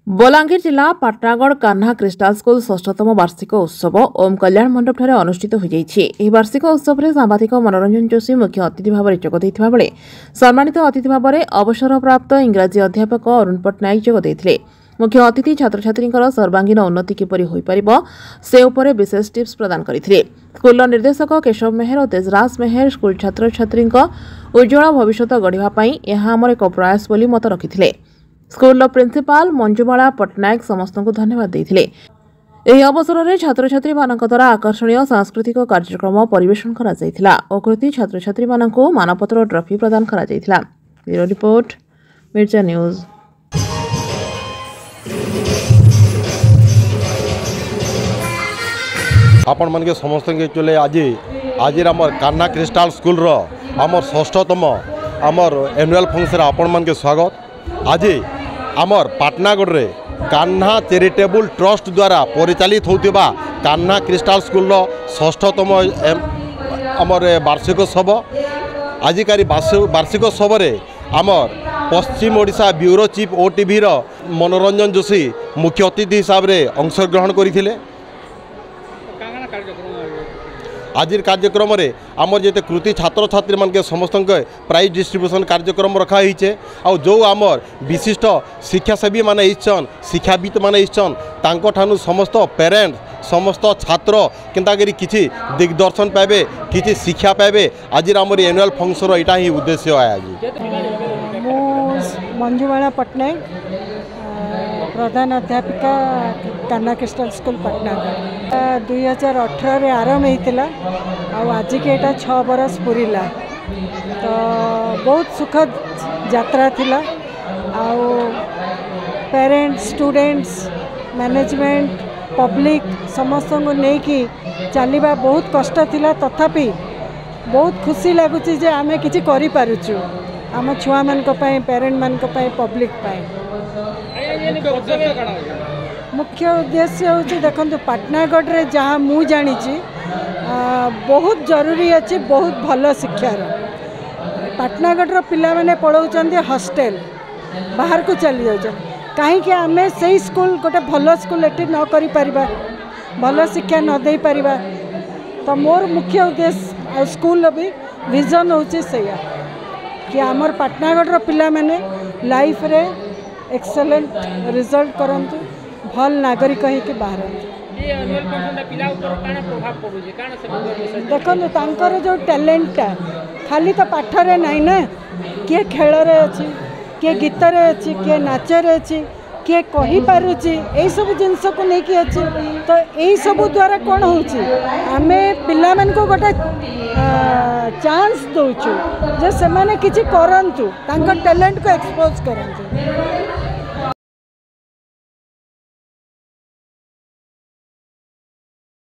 बलांगीर जिला Patnagarh Kanha crystal school षष्ठतम वार्षिक उत्सव ओम कल्याण मंडप अनुष्ठित हो जाइए। वार्षिक उत्सव में सांबादिक मनोरंजन जोशी मुख्य अतिथि भाव में जोगदेइथिबा बेले सम्मानित अतिथि भाव में अवसरप्राप्त इंग्राजी अध्यापक अरुण पट्टनायक जोगदेइथिले। मुख्य अतिथि छात्र छात्री सर्वांगीन उन्नति किपरि होई परिबो से उपरे विशेष टिप्स प्रदान करथिले। स्कूल निर्देशक केशव मेहर और तेजराज मेहर स्कूल छात्र छात्री उज्जवल भविष्य गढ़िबा पई यह आमर एक प्रयास बोली मत रखिथिले। स्कूल प्रिंसिपाल मंजुमाला पट्टनायक समस्त को धन्यवाद देथिले। एही अवसर में छात्र छात्री द्वारा आकर्षणीय सांस्कृतिक कार्यक्रम परिवेषण करा जायथिला और कृति छात्र छात्री मानपत्र और ट्रॉफी प्रदान करा जायथिला। ब्यूरो रिपोर्ट मिर्चा न्यूज। आपण मन के समस्त के चले आज आमर कान्हा क्रिस्टाल स्कूल रो आमर षष्ठतम आमर एनुअल फंक्शन आपण मन के स्वागत। आज आमर पाटनागढ़ रे कान्हा चैरिटेबल ट्रस्ट द्वारा परिचालित होतिबा कान्हा क्रिस्टाल स्कूल रो षष्ठतम आमर वार्षिक उत्सव। आजिकारी वार्षिक उत्सव रे आमर पश्चिम ओडिशा ब्यूरो चीफ ओटीवी रो मनोरंजन जोशी मुख्य अतिथि हिसाब रे अंशग्रहण करथिले। आज कार्यक्रम में आमर जिते कृति छात्र छात्री मान के समस्त प्राइज डिस्ट्रीब्यूशन कार्यक्रम रखाई आ जो आमर विशिष्ट शिक्षासेवी माने इच्छन शिक्षाविद माने इच्छन तांको ठानु समस्त पेरेंट समस्त छात्र केंता करी किछि दिग्दर्शन पाइबे किछि शिक्षा पाइबे। आज आमर एनुअल फंक्शन एटा ही उद्देश्य है। आज मंजुमाला पट्टनायक प्रधान अध्यापिका कान्हा क्रिस्टाल स्कूल पाटनागढ़ 2018 रे आरंभ होता आज के एटा 6 बरस पूरीला तो बहुत सुखद यात्रा थिला। आउ पेरेंट्स स्टूडेंट्स मैनेजमेंट पब्लिक समस्त को लेकिन चलवा बहुत कष्ट थिला तथापि बहुत खुशी लगुच जे आमे किछि करि पारुछु आम छुआ मान पेरेंट मान पब्लिक मुख्य उद्देश्य हूँ देखो पाटनागढ़ रे जहाँ मु जानी बहुत जरूरी अच्छे बहुत भल शिक्षार पाटनागढ़ पिला माने पढ़ाऊँ हॉस्टल बाहर को चली जाऊँ कहीं आम से स्कूल गोटे भल स्कूल एटी न करि परिबा भल शिक्षा न दे परिबा तो मोर मुख्य उद्देश्य स्कूल भी विजन होची सैया कि आमर पाटनागढ़ पिला माने लाइफ रे एक्सेलेंट रिजल्ट करंतु भल नागरिक ही बाहर देखो तांकर जो टैलेंटा खाली तो पाठरे नहीं ना किए खेल रे अच्छी किए गीत रे अच्छी किए नाच रे अच्छी किए कही पारुची यही सब जिनस को लेकिन अच्छी तो यही सब द्वारा कौन होची आमे पिला मन को गोटे चांस दौचु जे से माने किछि करंतु तांकर टैलेंट को एक्सपोज करंतु।